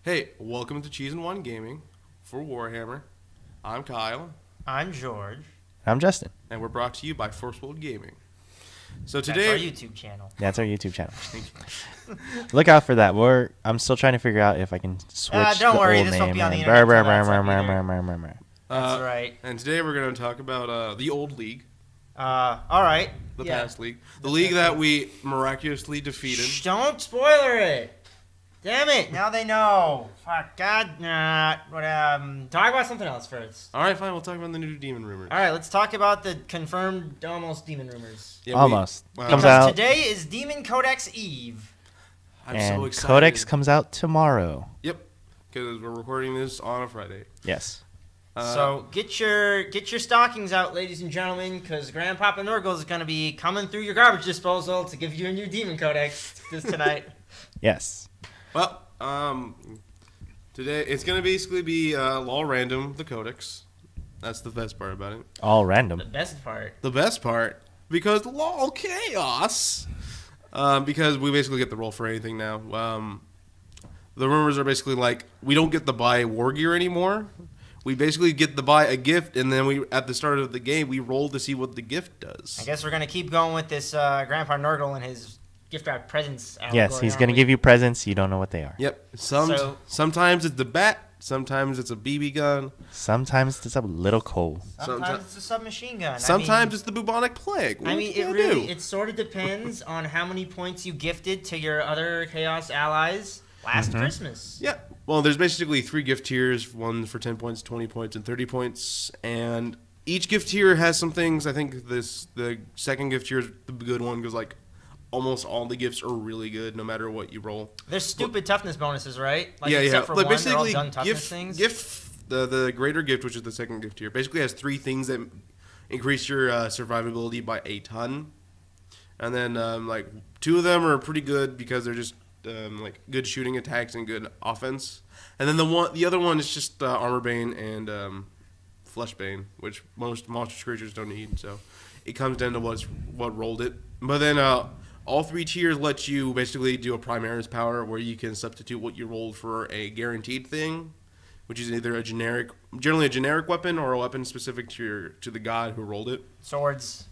Hey, welcome to Cheese and One Gaming for Warhammer. I'm Kyle. I'm George. I'm Justin. And we're brought to you by First World Gaming. So That's today, our YouTube channel. That's our YouTube channel. Look out for that. I'm still trying to figure out if I can switch don't the worry, old this name. won't be on the and internet brr, till that's up brr, either. That's right. And today we're going to talk about the old league, All right. the Yeah. past league, the league that we miraculously defeated. Shh, don't spoiler it. Damn it! Now they know. Fuck. God. Nah. Talk about something else first. All right, fine. We'll talk about the new demon rumors. All right. Let's talk about the confirmed almost demon rumors. Yeah, Almost. Comes Because out. today is Demon Codex Eve. I'm and so excited. Codex comes out tomorrow. Yep, because we're recording this on a Friday. Yes. So get your stockings out, ladies and gentlemen, because Grandpapa nurgle is going to be coming through your garbage disposal to give you a new Demon Codex this tonight. Yes. Well, today it's going to basically be all random, the Codex. That's the best part about it. All The random. best part. The best part, because lol chaos. Because we basically get the roll for anything now. The rumors are basically like we don't get to buy war gear anymore. We basically get to buy a gift, and then we at the start of the game we roll to see what the gift does. I guess we're going to keep going with this Grandpa Nurgle and his gift wrap presents. Yes, he's going to give you presents. You don't know what they are. Yep. So- Sometimes it's the bat. Sometimes it's a BB gun. Sometimes it's a little cold. Sometimes it's a submachine gun. Sometimes it's the bubonic plague. What you it gonna really do? it sort of depends on how many points you gifted to your other Chaos allies last Christmas. Yeah. Well, there's basically 3 gift tiers, one for 10 points, 20 points, and 30 points. And each gift tier has some things. I think the second gift tier is the good one because, like, almost all the gifts are really good no matter what you roll. There's stupid toughness bonuses, right? Like, yeah, except yeah. for Like, one, they're all basically, done toughness things. the greater gift, which is the second gift tier, basically has 3 things that increase your survivability by a ton. And then, like, 2 of them are pretty good because they're just like good shooting attacks and good offense. And then the other one is just armor bane and flesh bane, which most monster creatures don't need. So it comes down to what rolled it. But then all 3 tiers let you basically do a Primaris power where you can substitute what you rolled for a guaranteed thing, which is either generally a generic weapon or a weapon specific to the god who rolled it. Swords,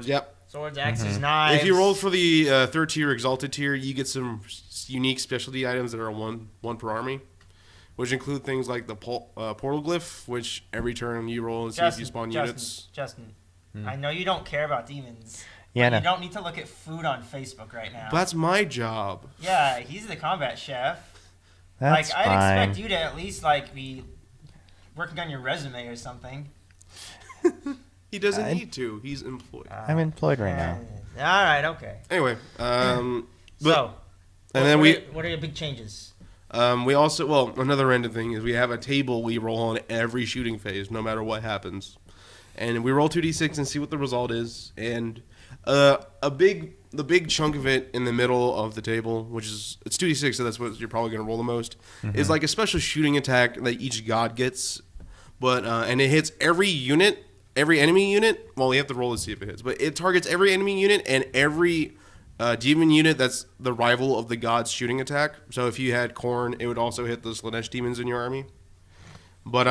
Yep. axes, knives. If you roll for the 3rd tier, Exalted tier, you get some unique specialty items that are one per army, which include things like the portal glyph, which every turn you roll and see if you spawn units. Justin, I know you don't care about demons. Yeah, but you no. don't need to look at food on Facebook right now. But that's my job. Yeah, he's the combat chef. That's I'd fine. expect you to at least be working on your resume or something. He doesn't need to. He's employed. I'm employed right now. All right, okay. Anyway, So, and then what are your big changes? we also another random thing is we have a table we roll on every shooting phase, no matter what happens, and we roll 2d6 and see what the result is. And the big chunk of it in the middle of the table, which is it's 2d6, so that's what you're probably going to roll the most, is like a special shooting attack that each god gets, but and it hits every enemy unit. Well, we have to roll to see if it hits, but it targets every enemy unit and every demon unit that's the rival of the god's shooting attack. So if you had Khorne, it would also hit the Slanesh demons in your army. But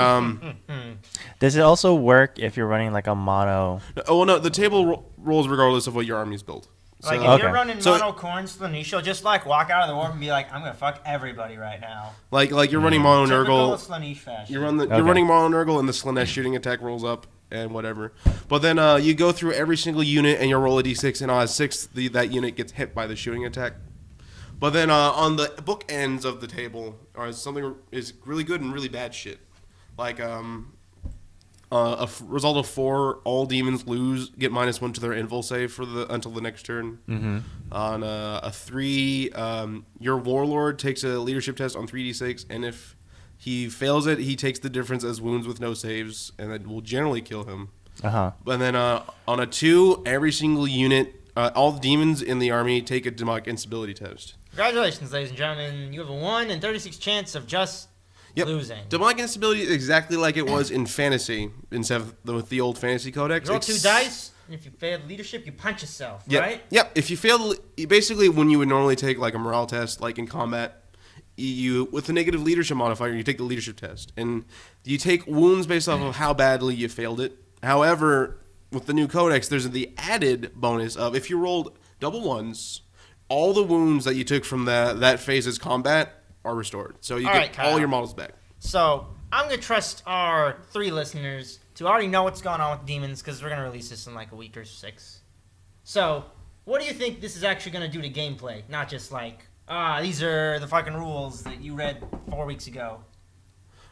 Does it also work if you're running like a mono? no, the table rolls regardless of what your army's built. So, If Okay. you're running So- mono Khorne Slanesh, just walk out of the warp and be like, I'm gonna fuck everybody right now. like you're running mono Typical nurgle. Slanesh fashion. You're Okay. running mono nurgle, and the Slanesh shooting attack rolls up and whatever. But then you go through every single unit and you roll a d6, and on a 6th, that unit gets hit by the shooting attack. But then on the bookends of the table, something is really good and really bad shit. Like result of 4, all demons get -1 to their invul save until the next turn. On a 3, your warlord takes a leadership test on 3d6, and if he fails it, he takes the difference as wounds with no saves, and that will generally kill him. But then on a 2, every single unit, all the demons in the army take a demonic instability test. Congratulations, ladies and gentlemen. You have a 1 in 36 chance of just losing. Demonic instability is exactly like it was in fantasy with the old fantasy codex. You roll 2 dice, and if you fail leadership, you punch yourself, right? Yep. If you fail, basically when you would normally take like a morale test, like in combat, you with the negative leadership modifier, you take the leadership test, and you take wounds based off of how badly you failed it. However, with the new codex, there's the added bonus of if you rolled double ones, all the wounds that you took from that phase's combat are restored. So you get all your models back. So I'm going to trust our 3 listeners to already know what's going on with demons because we're going to release this in like a week or 6. So what do you think this is actually going to do to gameplay? Not just like, these are the fucking rules that you read 4 weeks ago.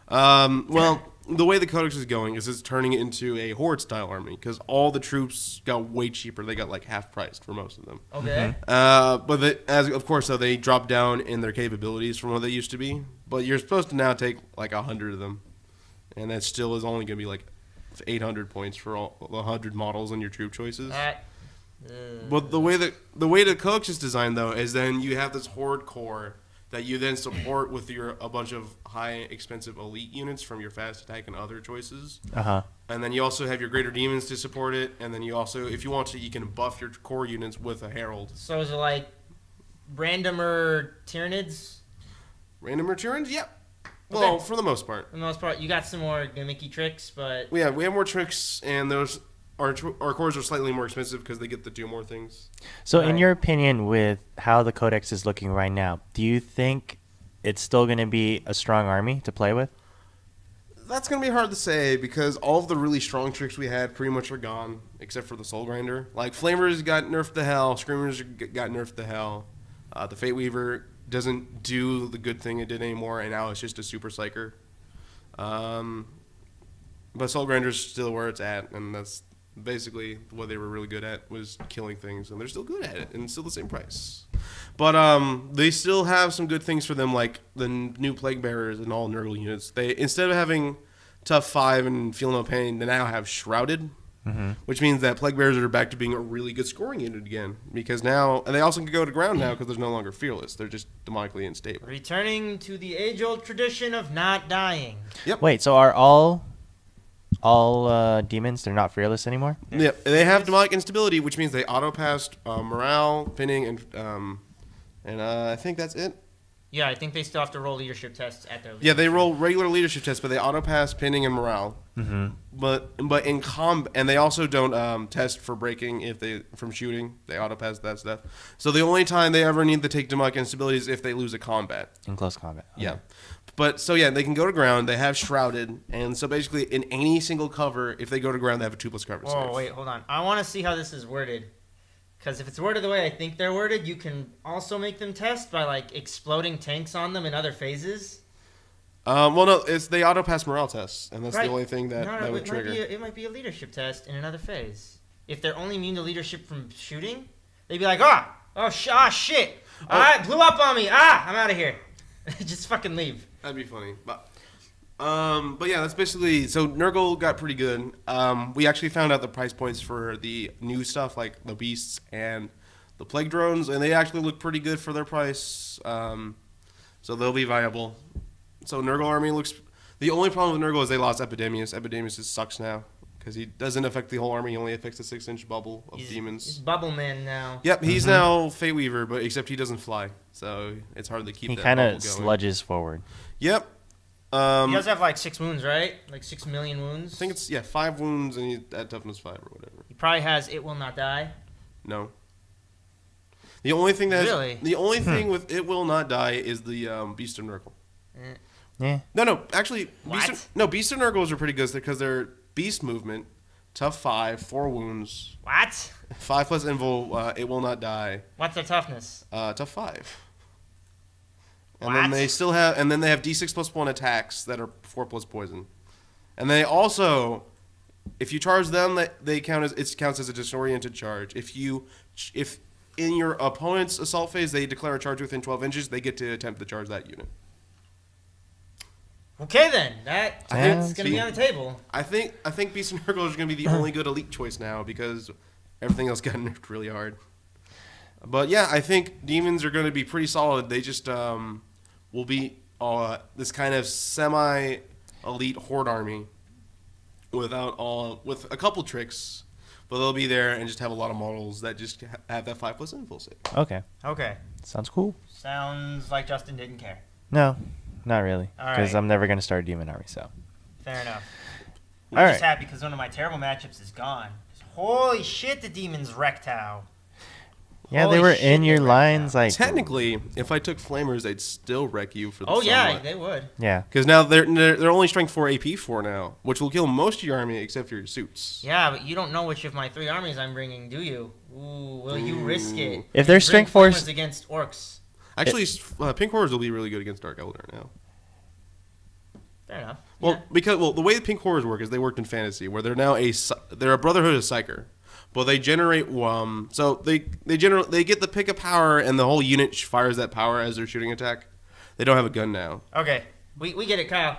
Well, the way the codex is going is it's turning it into a horde-style army because all the troops got way cheaper. They got like half priced for most of them. Okay. But of course, they dropped down in their capabilities from what they used to be. But you're supposed to now take like 100 of them, and that still is only going to be like 800 points for all 100 models and your troop choices. But the way the codex is designed though is then you have this horde core that you then support with a bunch of high expensive elite units from your fast attack and other choices. And then you also have your greater demons to support it, and then you also, if you want to, you can buff your core units with a herald. So is it like randomer Tyranids? Randomer Tyranids? Yep. Well, for the most part. For the most part, you got some more gimmicky tricks, but we have more tricks, and those our cores are slightly more expensive because they get to do more things. So, in your opinion, with how the codex is looking right now, do you think it's still going to be a strong army to play with? That's going to be hard to say because all of the really strong tricks we had pretty much are gone, except for the Soul Grinder. Like, Flamers got nerfed to hell, Screamers got nerfed to hell, the Fate Weaver doesn't do the good thing it did anymore, and now it's just a Super Psyker. But Soul Grinder's still where it's at, and that's basically what they were really good at was killing things, and they're still good at it, and still the same price. But they still have some good things for them, like the new Plague Bearers and all nurgle units. They, instead of having tough 5 and feel no pain, they now have Shrouded, which means that Plague Bearers are back to being a really good scoring unit again. Because now, and they also can go to ground now because they're no longer fearless. They're just demonically unstable. Returning to the age-old tradition of not dying. Yep. Wait, so are all demons, they're not fearless anymore? Yeah, they have demonic instability, which means they auto-passed morale, pinning, and I think that's it. Yeah, I think they still have to roll leadership tests at their leadership. Yeah, they roll regular leadership tests, but they auto-pass pinning and morale. But in combat, and they also don't test for breaking from shooting. They auto-pass that stuff. So the only time they ever need to take demonic instability is if they lose a combat. In close combat. Okay. Yeah. But, so yeah, they can go to ground. They have Shrouded. And so basically, in any single cover, if they go to ground, they have a 2+ coverage. Oh, wait, hold on. I want to see how this is worded. Because if it's worded the way I think they're worded, you can also make them test by, like, exploding tanks on them in other phases. Well, no, they auto-pass morale tests. And that's the only thing that would trigger. It might be a leadership test in another phase. If they're only immune to leadership from shooting, they'd be like, shit. Blew up on me. I'm out of here. Just fucking leave. That'd be funny. But yeah, that's basically, so Nurgle got pretty good. We actually found out the price points for the new stuff, like the Beasts and the Plague Drones, and they actually look pretty good for their price. So they'll be viable. So Nurgle army looks, the only problem with Nurgle is they lost Epidemius. Epidemius sucks now because he doesn't affect the whole army. He only affects the 6-inch bubble of demons. He's Bubble Man now. Yep, he's now Fate Weaver, but except he doesn't fly, so it's hard to keep. He kind of sludges forward. Yep. He does have like 6 wounds, right? Like 6 million wounds. I think it's 5 wounds, and he's at toughness 5 or whatever. He probably has It Will Not Die. No. The only thing with It Will Not Die is the Beast of Nurgle. Yeah. No, actually, What? Beast of Nurgles are pretty good because they're Beast movement, tough 5, 4 wounds. What? 5+ invul, It Will Not Die. What's their toughness? Tough 5. And What? then they still have, and then they have D6+1 attacks that are 4+ poison. And they also, if you charge them, it counts as a disoriented charge. If in your opponent's assault phase they declare a charge within 12 inches, they get to attempt to charge that unit. Okay then, that's going to be on the table. I think Beast and Nurgle is going to be the only good elite choice now because everything else got nerfed really hard. But yeah, I think demons are going to be pretty solid. They just will be this kind of semi-elite horde army with a couple tricks, but they'll be there and just have a lot of models that just have that 5+ info save. Okay. Okay. Sounds cool. Sounds like Justin didn't care. No, not really. All Because right. I'm never going to start a demon army, so. Fair enough. All I'm just right. happy because one of my terrible matchups is gone. Holy shit, the demons wrecked how. Yeah, they Holy were shit, in they your wrecked lines. how. Like, Technically, if I took flamers, they'd still wreck you for the Oh yeah, somewhat. they would. yeah. Because now they're only strength 4 AP 4 now, which will kill most of your army except for your suits. Yeah, but you don't know which of my 3 armies I'm bringing, do you? Ooh, will you risk it? If they're And strength bring force- flamers against orcs. Actually, pink horrors will be really good against Dark Eldar now. Fair enough. Well, Yeah. because the way the pink horrors work is they worked in fantasy, where they're now they're a brotherhood of psyker, but they generate so they get the pick of power and the whole unit fires that power as their shooting attack. They don't have a gun now, Okay, we get it, Kyle.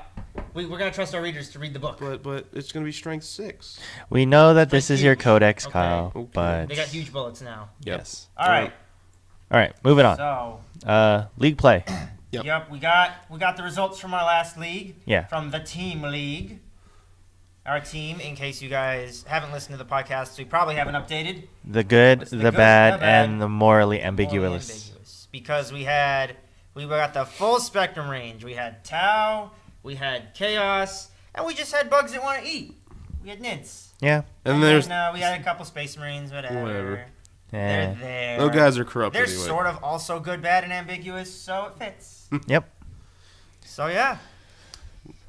We're gonna trust our readers to read the book. but it's gonna be strength 6. We know that this is your huge. codex, Okay. Kyle, Okay. but They got huge bullets now. yes. All right. All right, moving on. So, League play. Yep. yep, we got the results from our last league. Yeah. From the team league. Our team, in case you guys haven't listened to the podcast, we probably haven't updated. The good, What's the, the good, bad, the bad, and the morally Morally ambiguous. because we got the full spectrum range. We had Tau, we had Chaos, and we just had bugs that want to eat. We had Nids. Yeah. And there's then, we had a couple Space Marines, whatever. Whatever. They're Yeah. there. those guys are corrupt They're anyway. sort of also good, bad, and ambiguous, so it fits. Yep. So yeah.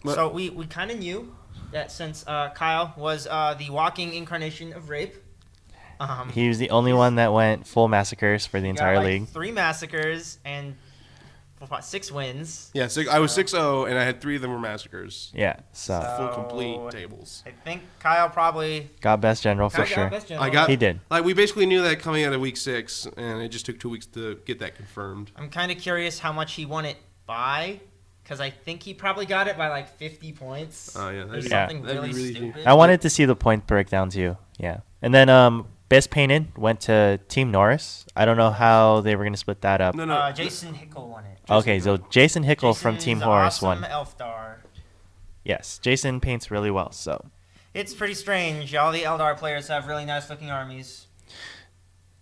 But- So we kind of knew that since Kyle was the walking incarnation of rape. He was the only one that went full massacres for the got, entire like, league. 3 massacres and 6 wins. Yeah, I was 6-0, and I had 3 of them were massacres. Yeah. So Full So- complete tables. I think Kyle probably got best general for Kyle got sure. best general. I got He did. Like we basically knew that coming out of week 6, and it just took 2 weeks to get that confirmed. I'm kind of curious how much he won it by, because I think he probably got it by like 50 points. Oh, yeah, Or that'd be- something that'd be really really stupid. I wanted to see the point breakdown too. Yeah. And then best painted went to Team Norris. I don't know how they were going to split that up. No. Jason Hickle won it. Okay, so Jason Hickle from Jason's Team Horus awesome won. Elfdar. Yes, Jason paints really well. So It's pretty strange. All the Eldar players have really nice looking armies.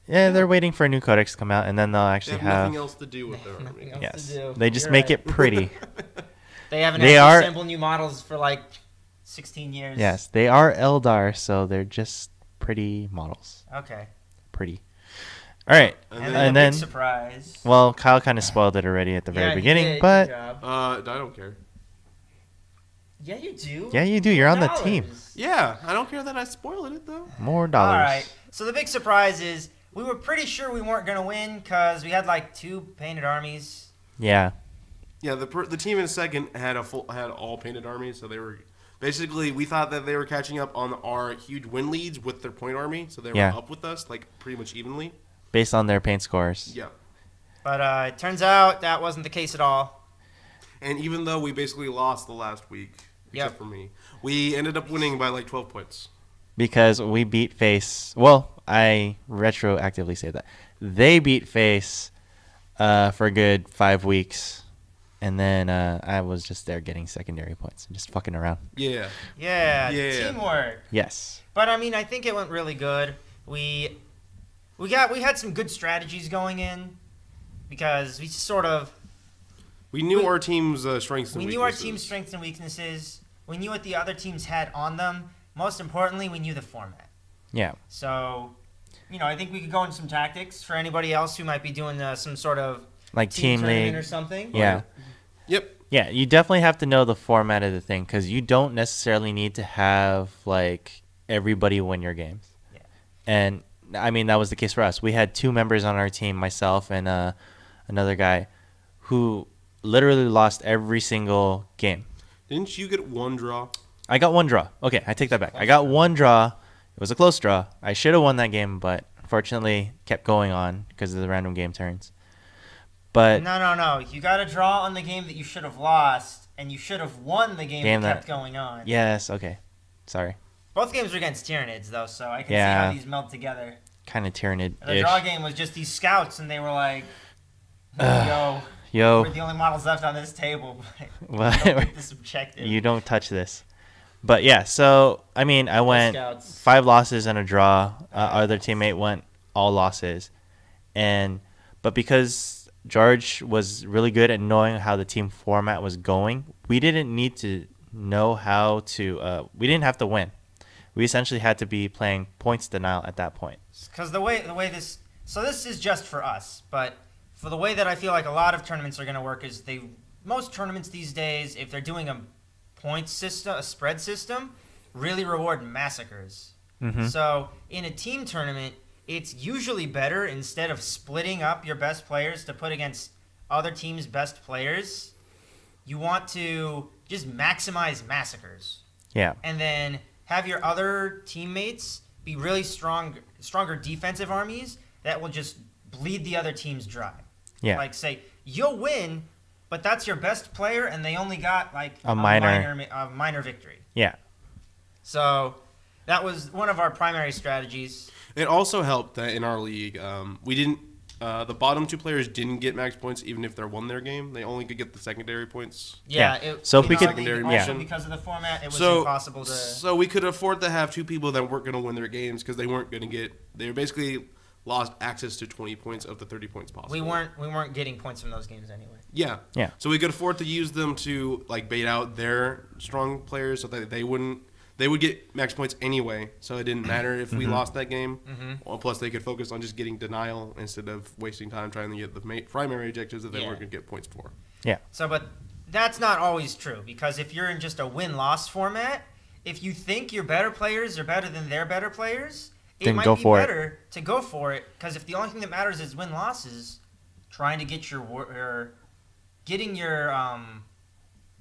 yeah, they're waiting for a new codex to come out, and then they'll They actually have nothing have. else to do with their Nothing army. else. Yes, to do. they just You're make right. it pretty. They haven't They had to are- assemble new models for like 16 years. Yes, they are Eldar, so they're just pretty models. Okay. Pretty. All right, And And, then- then the big surprise. well, Kyle kind of spoiled it already at the very Yeah, he beginning, did. but Good job. I don't care. Yeah, you do. yeah, you do. You're on the $4. team. Yeah, I don't care that I spoiled it though. More dollars. All right. So the big surprise is we were pretty sure we weren't going to win because we had like 2 painted armies. Yeah. Yeah, the team in second had all painted armies, so they were basically we thought that they were catching up on our huge win leads with their point army, so they were Yeah. up with us like pretty much evenly. Based on their paint scores. Yeah, But it turns out that wasn't the case at all. and even though we basically lost the last week, except Yep. for me, we ended up winning by like 12 points. Because we beat Face. Well, I retroactively say that. They beat Face for a good 5 weeks. And then I was just there getting secondary points and just fucking around. Yeah, Yeah, Yeah. teamwork. Yes. But I mean, I think it went really good. We had some good strategies going in because we sort of we knew our team's strengths. And we knew our weaknesses. team's strengths and weaknesses. We knew what the other teams had on them. Most importantly, we knew the format. Yeah. So, I think we could go into some tactics for anybody else who might be doing some sort of Like team tournament league. or something. Yeah. Yep. Yeah, you definitely have to know the format of the thing because you don't necessarily need to have like everybody win your games. Yeah. And I mean that was the case for us. We had 2 members on our team, myself and another guy, who literally lost every single game. Didn't you get 1 draw? I got 1 draw. Okay, I take that back. I got 1 draw. It was a close draw. I should have won that game, but unfortunately kept going on because of the random game turns. But No. You got to draw on the game that you should have lost, and you should have won the game that kept going on. yes, okay. Sorry. Both games were against Tyranids, though, so I can Yeah. see how these meld together. Kind of The Tyranid-ish. draw game was just these scouts, and they were like, yo, Yo, we're the only models left on this table, but what? don't make this objective. You don't touch this. But yeah, so I mean, I went Scouts. 5 losses and a draw. Our other teammate went all losses, but because George was really good at knowing how the team format was going. We didn't need to know how to. We didn't have to win. We essentially had to be playing points denial at that point. Because the way this, so this is just for us, but for the way that I feel like a lot of tournaments are going to work is most tournaments these days, if they're doing a point system, a spread system, really reward massacres. Mm-hmm. So in a team tournament, it's usually better, instead of splitting up your best players to put against other teams' best players, you want to just maximize massacres. Yeah. And then have your other teammates be really stronger defensive armies that will just bleed the other teams dry. Yeah. Like, say, you'll win, but that's your best player, and they only got, like, a minor victory. Yeah. So that was one of our primary strategies. It also helped that in our league, we didn't. The bottom two players didn't get max points even if they won their game. They only could get the secondary points. Yeah. So if we could, also because of the format, it was impossible to. So we could afford to have two people that weren't going to win their games because they weren't going to get. They basically lost access to 20 points of the 30 points possible. We weren't getting points from those games anyway. Yeah. Yeah. So we could afford to use them to like bait out their strong players so that they wouldn't. They would get max points anyway, so it didn't matter if we lost that game. Mm-hmm. Well, plus, they could focus on just getting denial instead of wasting time trying to get the primary objectives that they weren't going to get points for. Yeah. So, but that's not always true, because if you're in just a win-loss format, if you think your better players are better than their better players, it might be better to go for it, because if the only thing that matters is win-losses, trying to get getting your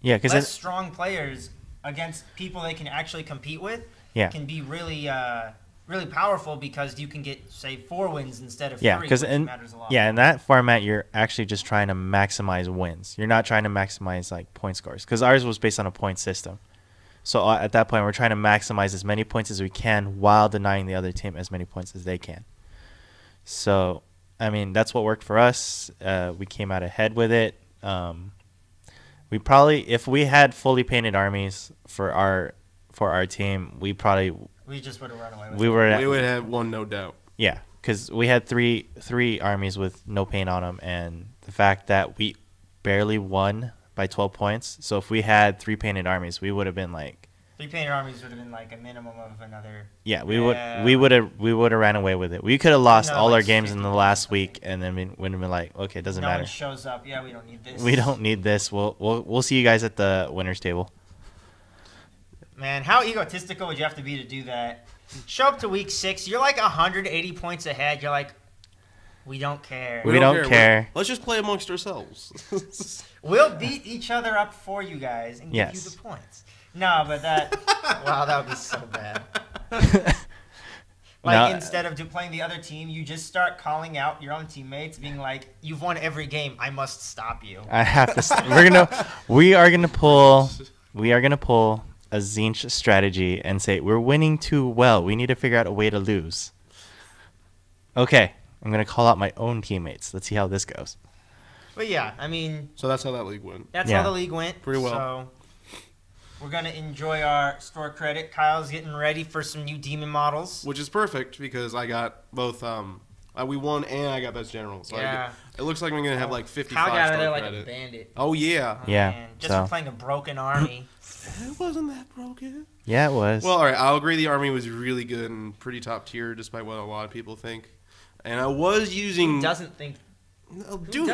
less strong players against people they can actually compete with can be really really powerful, because you can get, say, 4 wins instead of 3, which matters a lot. Yeah, in that format, you're actually just trying to maximize wins. You're not trying to maximize like point scores, because ours was based on a point system. So at that point, we're trying to maximize as many points as we can while denying the other team as many points as they can. So, I mean, that's what worked for us. We came out ahead with it. We probably, if we had fully painted armies for our team, we just would have run away with it. We would have won, no doubt. Yeah, because we had three armies with no paint on them, and the fact that we barely won by 12 points. So if we had 3 painted armies, we would have been like 3 painted armies would have been like a minimum of another. Yeah, we would have ran away with it. We could have lost all our games in the last week, and then we would have been like, okay, it doesn't matter. No one shows up. Yeah, we don't need this. We don't need this. We'll see you guys at the winners table. Man, how egotistical would you have to be to do that? Show up to week 6, you're like 180 points ahead. You're like, we don't care. We don't care. Let's just play amongst ourselves. We'll beat each other up for you guys and give you the points. No, but wow, that would be so bad. Instead of playing the other team, you just start calling out your own teammates, being like, "You've won every game. I must stop you." I have to. We are gonna pull a Zinch strategy and say we're winning too well. We need to figure out a way to lose. Okay, I'm gonna call out my own teammates. Let's see how this goes. But yeah, I mean. So that's how that league went. That's how the league went. Pretty well. So we're going to enjoy our store credit. Kyle's getting ready for some new demon models. Which is perfect, because I got both, we won and I got best general. So it looks like I'm going to have like 55 Kyle got out of there store like credit. a bandit. Oh, yeah. Yeah. Man. Just for playing a broken army. It wasn't that broken. Yeah, it was. Well, all right, I'll agree the army was really good and pretty top tier, despite what a lot of people think. And I was using... Who doesn't think... No, dude,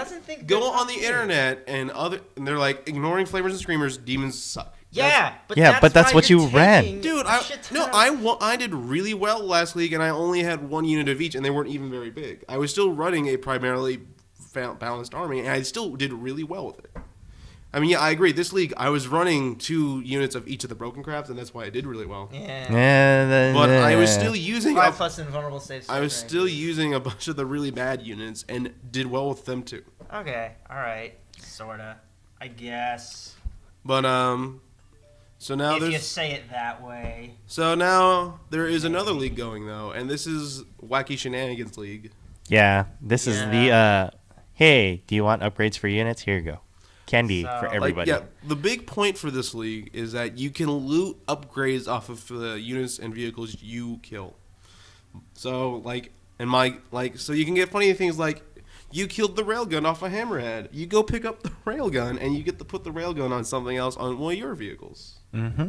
go on the internet and they're like, ignoring flavors and screamers, demons suck. Yeah, but that's what you ran. Dude, I did really well last league, and I only had 1 unit of each, and they weren't even very big. I was still running a primarily balanced army, and I still did really well with it. I mean, yeah, I agree. This league, I was running 2 units of each of the broken crafts, and that's why I did really well. Yeah. But I was still using 5+ invulnerable safe. I was still using a bunch of the really bad units, and did well with them too. Okay, all right, sorta, I guess. But so now if you say it that way. So now there is another league going though, and this is Wacky Shenanigans League. Yeah, this is the hey, do you want upgrades for units? Here you go. Candy for everybody. The big point for this league is that you can loot upgrades off of the units and vehicles you kill. So so you can get funny things like You killed the railgun off a hammerhead. You go pick up the railgun, and you get to put the railgun on something else on one of your vehicles. Mm-hmm.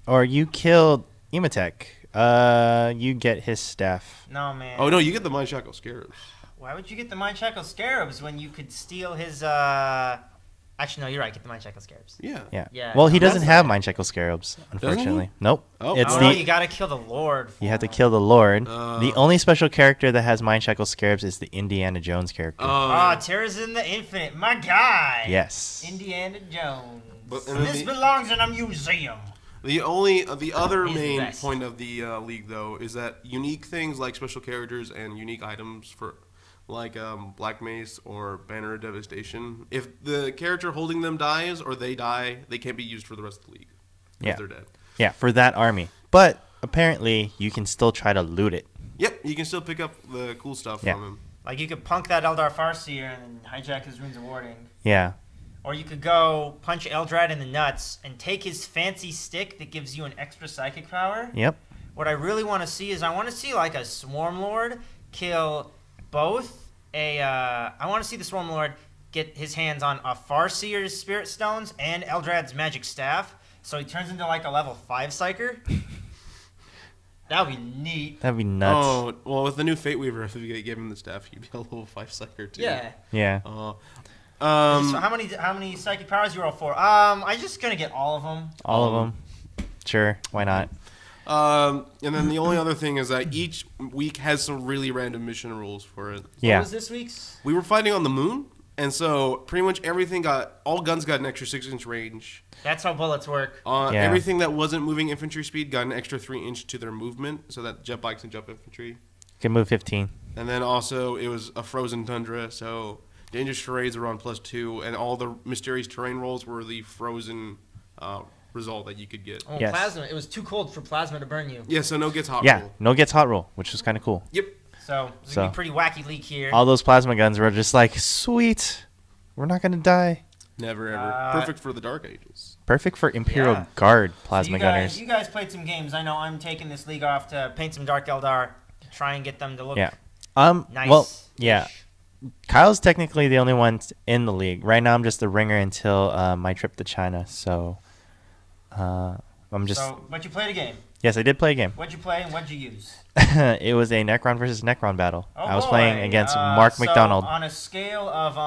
Or you killed Imatek. You get his staff. No, man. Oh, no, you get the Mind Shackle Scarabs. Why would you get the Mind Shackle Scarabs when you could steal his, Actually, no, you're right. Get the Mind Shackle Scarabs. Yeah. Yeah, Well, he no, doesn't that's have right. Mind Shackle Scarabs, Doesn't he? unfortunately. Nope. Oh. It's Oh, the no, you gotta kill the Lord. you have to for kill the Lord. Uh. The only special character that has Mind Shackle Scarabs is the Indiana Jones character. Ah, Terrors in the Infinite. My guy. Yes. Indiana Jones. But- and then This the- belongs in a museum. The other He's the main best. point of the league, though, is that unique things like special characters and unique items for, like Black Mace or Banner of Devastation, if the character holding them dies or they die, they can't be used for the rest of the league. 'Cause Yeah. they're dead. Yeah, for that army. But apparently, you can still try to loot it. Yep, you can still pick up the cool stuff Yeah. from him. Like, you could punk that Eldar Farseer and then hijack his Runes of Warding. Yeah. Or you could go punch Eldrad in the nuts and take his fancy stick that gives you an extra psychic power. Yep. What I really want to see is I want to see, like, a Swarm Lord kill both I want to see the Swarm Lord get his hands on a Farseer's Spirit Stones and Eldrad's Magic Staff, so he turns into, like, a level 5 Psyker. That would be neat. That'd be nuts. Oh, well, with the new Fate Weaver, if you gave him the staff, he'd be a level 5 Psyker, too. Yeah. Yeah. So how many psychic powers you roll for? I'm just gonna get all of them. All of them. Sure. Why not? And then the only other thing is that each week has some really random mission rules for it. Yeah. What was this week's? We were fighting on the moon, and so pretty much all guns got an extra 6-inch range. That's how bullets work. Yeah. Everything that wasn't moving infantry speed got an extra 3-inch to their movement, so that jet bikes and jump infantry. Can move 15. And then also it was a frozen tundra, so dangerous terrains were on +2, and all the mysterious terrain rolls were the frozen result that you could get. Oh, Yes. plasma. It was too cold for plasma to burn you. Yeah, so no gets hot Yeah. roll. No gets hot roll, which was kind of cool. Yep. So it's gonna be a pretty wacky leak here. All those plasma guns were just like, sweet. We're not going to die. Never ever. Perfect for the Dark Ages. Perfect for Imperial Yeah. Guard So plasma you guys, gunners. You guys played some games. I know I'm taking this league off to paint some Dark Eldar to try and get them to look Yeah. nice. Well, yeah. Kyle's technically the only one in the league. Right now, I'm just the ringer until my trip to China. So, I'm just. So, but you played a game. Yes, I did play a game. What'd you play and what'd you use? It was a Necron versus Necron battle. Oh, I was boy. playing against Mark So McDonald. on a scale of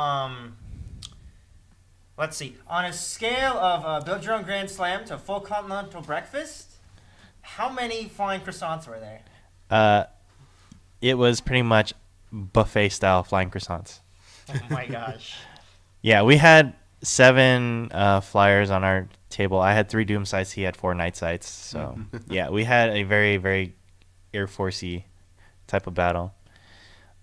let's see, on a scale of build your own Grand Slam to full continental breakfast, how many flying croissants were there? It was pretty much buffet style flying croissants. Oh my gosh. Yeah, we had 7 flyers on our table. I had 3 Doom sights. He had 4 Night sights. So yeah, we had a very, very Air Forcey type of battle.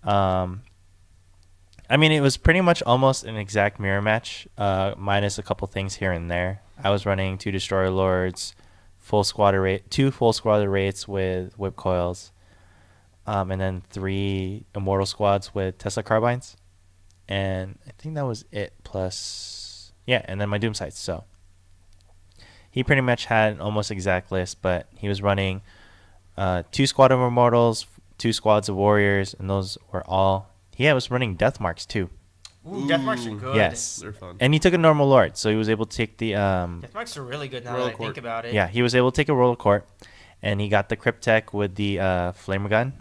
I mean, it was pretty much almost an exact mirror match, minus a couple things here and there. I was running 2 Destroyer Lords, 2 full squad rates with whip coils, and then 3 Immortal squads with Tesla carbines. And I think that was it, plus, yeah, and then my Doom sights. So he pretty much had an almost exact list, but he was running 2 squad of Immortals, 2 squads of Warriors, and those were all. He was running Death Marks too. Ooh, Death Marks are good. Yes, They're fun. and he took a normal Lord, so he was able to take the. Death Marks are really good now Royal that I Court. think about it. Yeah, he was able to take a Royal Court, and he got the Cryptek with the Flamer Gun.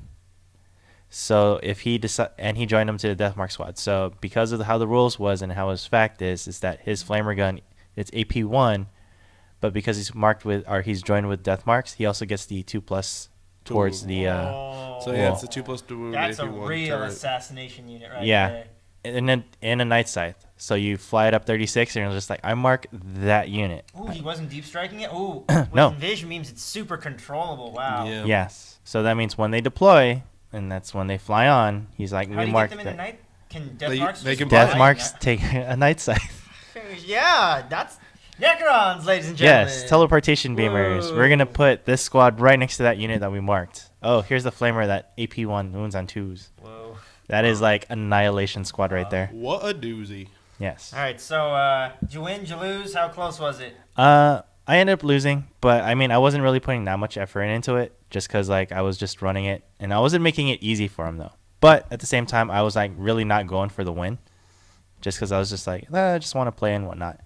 So if he and he joined him to the Death Mark squad. So because of how the rules was and how his fact is that his Flamer Gun, it's AP1, but because he's marked with or he's joined with Death Marks, he also gets the 2+ towards Ooh. the. So yeah, it's a 2+2 wound. That's a AP1 real turret. assassination unit right Yeah. there. in a Night Scythe. So you fly it up 36, and you're just like, I mark that unit. Ooh, he wasn't deep striking it? Ooh, with No. Invasion means it's super controllable. Wow. Yeah. Yes. So that means when they deploy, and that's when they fly on, he's like, How do we you mark get them in the that. night? Can Death They- Marks they just can fly Death in Marks the take a Night Scythe. night? Yeah, that's Necrons, ladies and gentlemen. Yes, teleportation beamers. We're going to Whoa. put this squad right next to that unit that we marked. Oh, here's the Flamer, that AP1 wounds on 2s. Whoa. That is like Annihilation squad right there. What a doozy. Yes. All right, so did you win? Did you lose? How close was it? I ended up losing, but I mean, I wasn't really putting that much effort into it just because like I was just running it, and I wasn't making it easy for him though. But at the same time, I was like really not going for the win, just because I was just like, I just want to play and whatnot.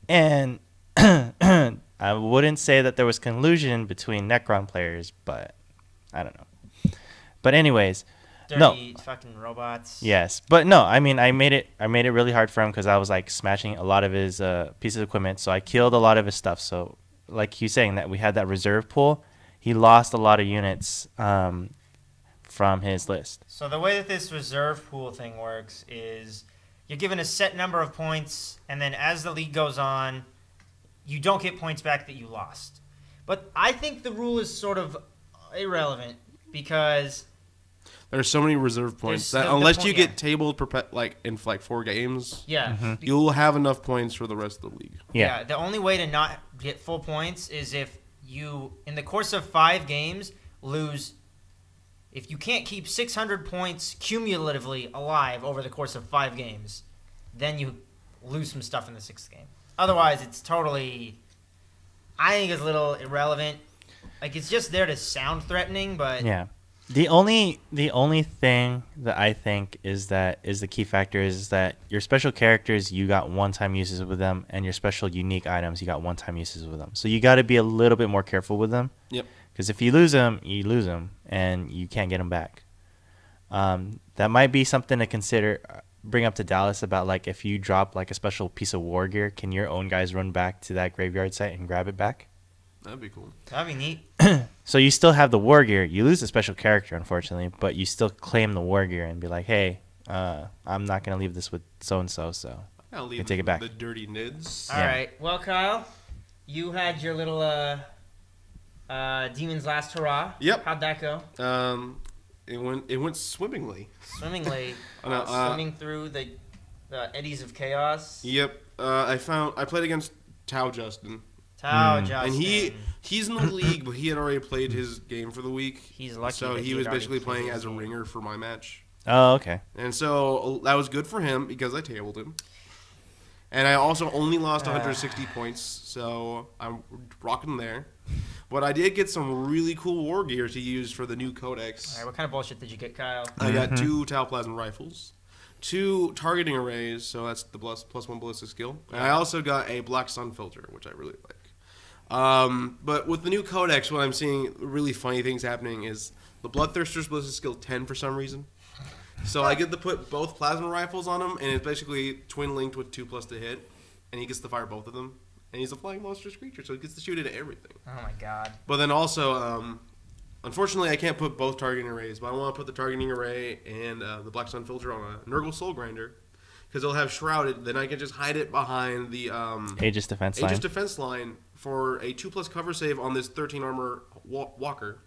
And I wouldn't say that there was collusion between Necron players, but I don't know. But anyways, Dirty fucking robots. yes, but no, I mean, I made it really hard for him because I was like smashing a lot of his pieces of equipment. So I killed a lot of his stuff. So like he's saying that we had that reserve pool, he lost a lot of units from his list. So the way that this reserve pool thing works is you're given a set number of points, and then as the league goes on, you don't get points back that you lost. But I think the rule is sort of irrelevant because There's so many reserve points that unless you get tabled in like 4 games, you'll have enough points for the rest of the league. Yeah. The only way to not get full points is if you, in the course of 5 games, lose. If you can't keep 600 points cumulatively alive over the course of 5 games, then you lose some stuff in the 6th game. Otherwise, it's totally, I think it's a little irrelevant. Like, it's just there to sound threatening, but yeah. The only thing that I think is the key factor is that your special characters, you got one-time uses with them, and your special unique items, you got one-time uses with them. So you got to be a little bit more careful with them. Yep. Because if you lose them, and you can't get them back. That might be something to bring up to Dallas about, like, if you drop like a special piece of war gear, can your own guys run back to that graveyard site and grab it back? That'd be cool. That'd be neat. So you still have the war gear. You lose the special character, unfortunately, but you still claim the war gear and be like, hey, I'm not going to leave this with so-and-so, so I'll you can take it back. The dirty nids. All right. Well, Kyle, you had your little Demon's Last Hurrah. Yep. How'd that go? It went swimmingly. Swimmingly. No, swimming through the eddies of chaos. Yep. I played against Tao Justin. Justin. And he's in the league, but he had already played his game for the week. He's lucky. So that he was basically played playing his as a game. ringer for my match. Oh, okay. And so that was good for him because I tabled him. And I also only lost 160 points, so I'm rocking there. But I did get some really cool war gear to use for the new codex. All right, what kind of bullshit did you get, Kyle? I got 2 Tau Plasma rifles, 2 targeting arrays, so that's the +1 ballistic skill. And I also got a black sun filter, which I really like. But with the new codex, what I'm seeing really funny things happening is the Bloodthirster's ballistic skill 10 for some reason. So I get to put both plasma rifles on him, and it's basically twin linked with 2+ to hit, and he gets to fire both of them. And he's a flying monstrous creature, so he gets to shoot at everything. Oh my god. But then also, unfortunately, I can't put both targeting arrays, but I want to put the targeting array and the Black Sun filter on a Nurgle Soul Grinder, because they'll have Shrouded. Then I can just hide it behind the Aegis defense line for a 2+ cover save on this 13 armor walker,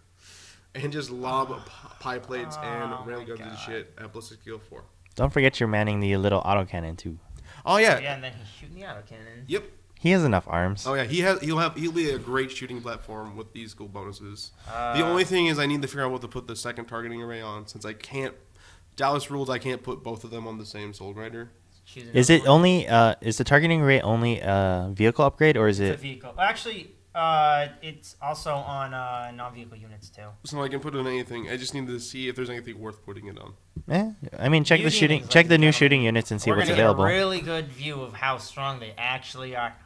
and just lob pie plates and railguns and shit at ballistic skill 4. Don't forget you're manning the little autocannon too. Oh yeah. Yeah, and then he's shooting the autocannon. Yep. He has enough arms. Oh yeah, he'll be a great shooting platform with these cool bonuses. The only thing is I need to figure out what to put the second targeting array on, since I can't. Dallas rules I can't put both of them on the same Soul Grinder. Is it only is the targeting array only a vehicle upgrade, or is it? It's a vehicle. Actually, it's also on non-vehicle units too. So I can put it on anything. I just need to see if there's anything worth putting it on. I mean, check the shooting, check the new shooting units and see what's available. We're gonna get a really good view of how strong they actually are.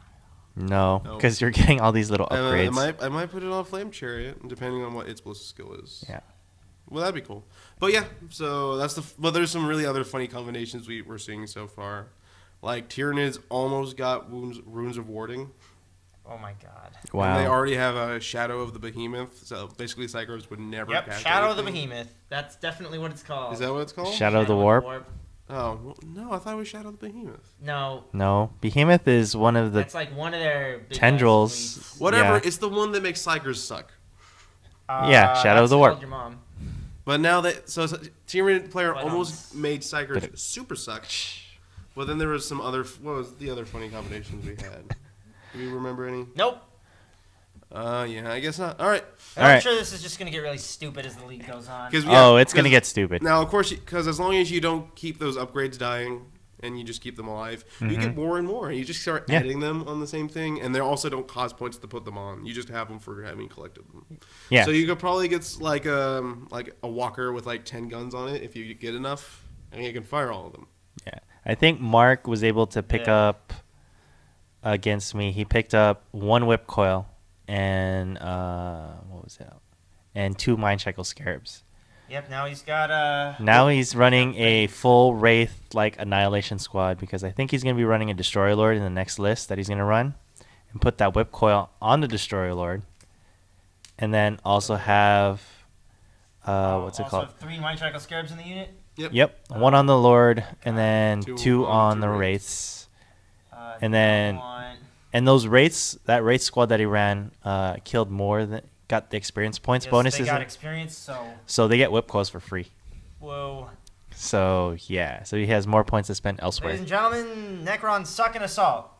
No, because you're getting all these little upgrades. I might put it on Flame Chariot, depending on what its ballistic skill is. Yeah. Well, that'd be cool. But yeah, so that's but there's some really other funny combinations we're seeing so far. Like Tyranids almost got Runes of Warding. Oh my god. Wow. And they already have a Shadow of the Behemoth, so basically Psychers would never catch Shadow anything. of the Behemoth. That's definitely what it's called. Is that what it's called? Shadow of the Warp? Oh, well, no, I thought it was Shadow of the Behemoth. No, Behemoth is one of the that's like one of their big tendrils. Whatever, Yeah. it's the one that makes Psychers suck. Yeah, Shadow of the Warp. Your mom. But now Tyranid player But almost made Psychers super suck. But then there was some other. What was the other funny combinations we had? Do you remember any? Nope. Yeah, I guess not. All right. I'm sure this is just gonna get really stupid as the league goes on. It's gonna get stupid. Now, of course, because as long as you don't keep those upgrades dying, and you just keep them alive, you get more and more. And you just start Yeah. adding them on the same thing, and they also don't cost points to put them on. You just have them for having collected them. Yeah. So you could probably get like a walker with like 10 guns on it if you get enough, and you can fire all of them. Yeah. I think Mark was able to pick Yeah. up against me. He picked up 1 whip coil and what was it? And 2 mind shackle scarabs. Yep. Now he's got Now he's running a full Wraith like Annihilation squad because I think he's going to be running a Destroyer Lord in the next list that he's going to run, and put that whip coil on the Destroyer Lord, and then also have what's it also called? have 3 mind shackle scarabs in the unit. Yep, 1 on the Lord, and then 2 2 on the Wraiths. Wraiths. And then and those Wraiths, that Wraith squad that he ran, killed more than got the experience points bonuses. They got experience, So they get whip coils for free. whoa. So yeah, so he has more points to spend Ladies elsewhere. and gentlemen, Necron suck in assault.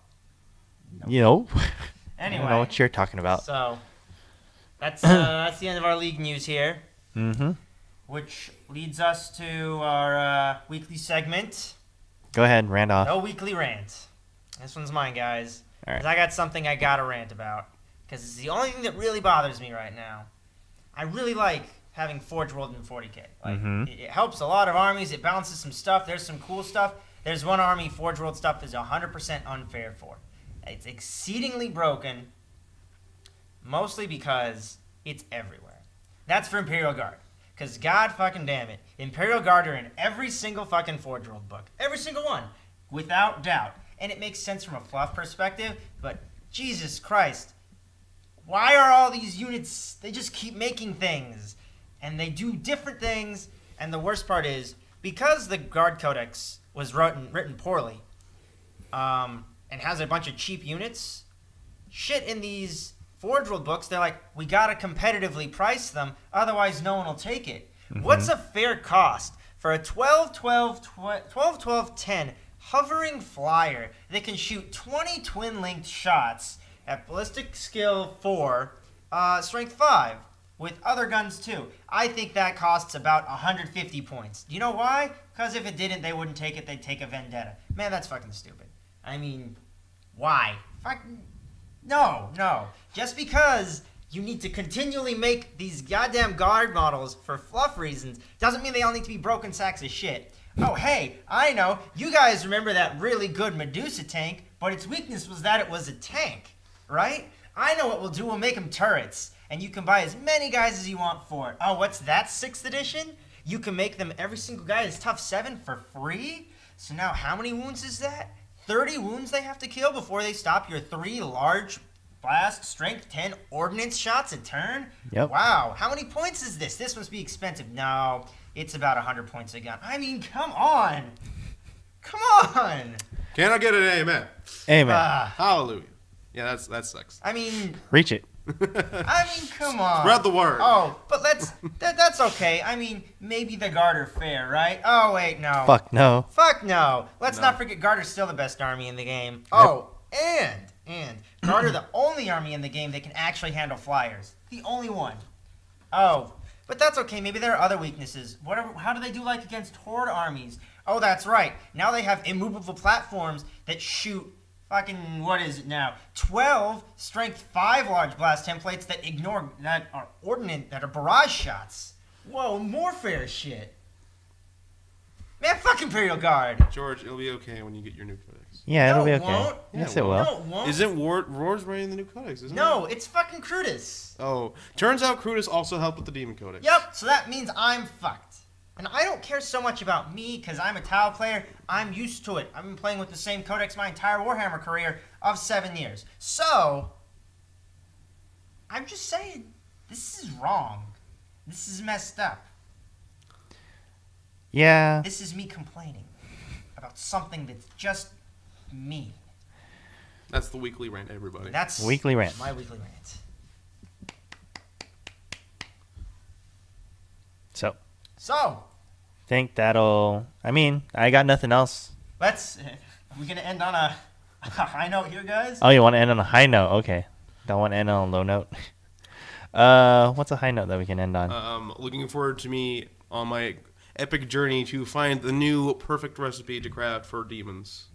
You know, Anyway, I don't know what you're talking about. so that's the end of our league news here, Mm-hmm. which leads us to our weekly segment. Go ahead, Randolph. No weekly rant. This one's mine, guys. All right. 'Cause I got something I gotta rant about. Because it's the only thing that really bothers me right now. I really like having Forge World in 40k. Like, Mhm. it helps a lot of armies. It balances some stuff. There's some cool stuff. There's one army Forge World stuff is 100% unfair for. It's exceedingly broken, mostly because it's everywhere. That's for Imperial Guard. Because god fucking damn it, Imperial Guard are in every single fucking Forge World book. Every single one. Without doubt. And it makes sense from a fluff perspective, but Jesus Christ. Why are all these units, they just keep making things, and they do different things, and the worst part is, because the Guard Codex was written poorly, and has a bunch of cheap units, shit in these Forge World books, they're like, we gotta competitively price them, otherwise no one will take it. What's a fair cost for a 12-12-10 hovering flyer that can shoot 20 twin-linked shots at ballistic skill 4, strength 5, with other guns too? I think that costs about 150 points. Do you know why? Because if it didn't, they wouldn't take it. They'd take a Vendetta. Man, that's fucking stupid. I mean, why? No. Just because you need to continually make these goddamn guard models for fluff reasons doesn't mean they all need to be broken sacks of shit. Oh, hey, I know. You guys remember that really good Medusa tank, but its weakness was that it was a tank. Right? I know what we'll do. We'll make them turrets. And you can buy as many guys as you want for it. Oh, what's that, 6th edition? You can make them, every single guy is tough 7 for free? So now how many wounds is that? 30 wounds they have to kill before they stop your 3 large blast, strength 10 ordnance shots a turn? Yep. Wow. How many points is this? This must be expensive. No, it's about 100 points a gun. I mean, come on. Come on. Can I get an amen? Amen. Hallelujah. Yeah, that sucks. I mean, Reach it. come on. Spread the word. Oh, but that's okay. I mean, maybe the Guard are fair, right? Oh, wait, no. Fuck no. Fuck no. Let's not forget Guard are still the best army in the game. Oh, and Guard are the only army in the game that can actually handle flyers. The only one. Oh, but that's okay. Maybe there are other weaknesses. How do they do like against Horde armies? Oh, that's right. Now they have immovable platforms that shoot fucking, what is it now? 12 strength 5 large blast templates that are ordnance, that are barrage shots. Whoa, more fair shit. Man, fuck Imperial Guard. George, it'll be okay when you get your new codex. Yeah, it'll No, be it okay. won't. Yes, Yeah, it it will. No, it won't. Isn't Roar's writing the new codex, isn't it? No, it's fucking Crutus. Oh, turns out Crutus also helped with the demon codex. Yep, so that means I'm fucked. And I don't care so much about me, because I'm a Tau player. I'm used to it. I've been playing with the same codex my entire Warhammer career of 7 years. So, I'm just saying, this is wrong. This is messed up. Yeah. This is me complaining about something that's just me. That's the weekly rant, everybody. That's Weekly rant. my weekly rant. So, Think that'll. I mean, I got nothing else. are we going to end on a high note here, guys? Oh, you want to end on a high note? Okay. Don't want to end on a low note. What's a high note that we can end on? Looking forward to me on my epic journey to find the new perfect recipe to craft for demons.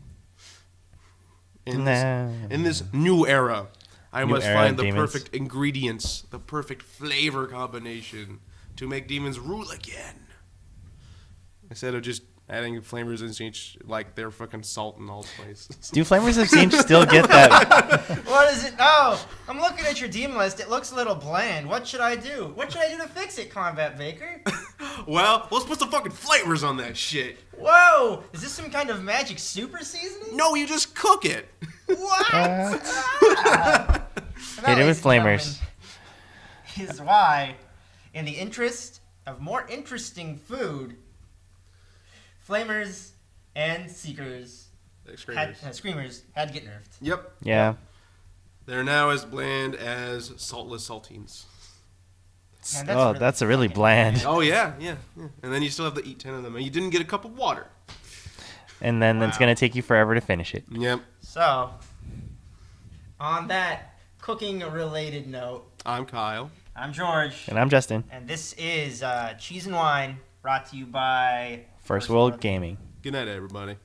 In this new era, I must find the perfect ingredients, the perfect flavor combination to make demons rule again. Instead of just adding flamers and change like they're fucking salt in all places. Do flamers of change still get that? What is it? Oh, I'm looking at your demon list. It looks a little bland. What should I do? What should I do to fix it, Combat Baker? Well, let's put some fucking flavors on that shit. Whoa! Is this some kind of magic super seasoning? No, you just cook it. What? Hit it with flamers. Is why, in the interest of more interesting food, flamers and seekers, screamers had to get nerfed. Yep. Yeah. They're now as bland as saltless saltines. Man, that's really bland. Oh yeah. And then you still have to eat 10 of them, and you didn't get a cup of water. And then it's gonna take you forever to finish it. Yep. So, on that cooking-related note, I'm Kyle. I'm George. And I'm Justin. And this is Cheese and Wine, brought to you by First World Gaming. Good night, everybody.